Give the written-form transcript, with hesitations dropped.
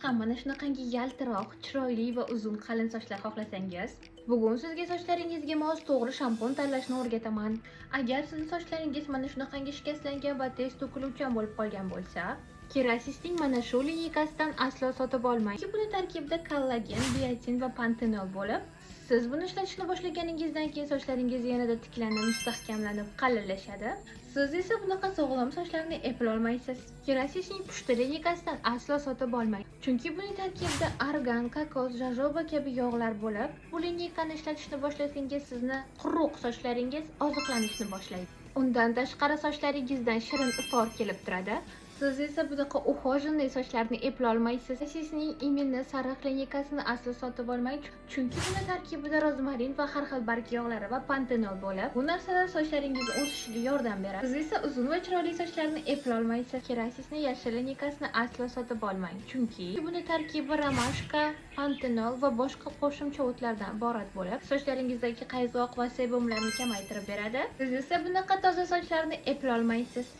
ham mana shunaqangi yaltiroq, chiroyli va uzun qalin sochlar xohlasangiz, bugun sizga sochlaringizga mos to'g'ri shampun tanlashni o'rgataman. Agar sizning sochlaringiz mana shunaqangi shikastlangan va tez to'kiluvchan bo'lib qolgan bo'lsa, Kerasisning mana shu lineykasidan aslo sotib olmang. Chunki buni tarkibida kollagen, biotin va pantenol bo'lib, siz buni ishlatishni boshlaganingizdan keyin sochlaringiz yanada tiklanib, mustahkamlanib, qalillashadi. Siz esa bunaqa sog'lom sochlarni eplolmaysiz. Kerasisning pushti lineykasidan aslo sotib olmang. Chunki buning tarkibida argan, kokos, jojoba kabi yog'lar bo'lib, bu lineykani ishlatishni boshlasangiz sizni quruq sochlaringiz oziqlanishni boshlaydi. Undan tashqari sochlaringizdan shirin ifor kelib turadi. Siz esa bunaqa ухоженный sochlarni eplolmaysiz. Kerasisning iminni sariq lineykasini aslo sotib olmang, chunki buni tarkibida rozmarin va har xil barg yog'lari va pantenol bo'lib, bu narsalar sochlaringiz o'sishiga yordam beradi. Siz esa uzun va chiroyli sochlarni eplolmaysiz. Kerasisning yashil lineykasini aslo sotib olmang, chunki buni tarkibi romashka, pantenol va boshqa qo'shimcha o'tlardan iborat bo'lib, sochlaringizdagi qayzoq va sebumlarni kamaytirib beradi. Siz esa bunaqa toza sochlarni eplolmaysiz.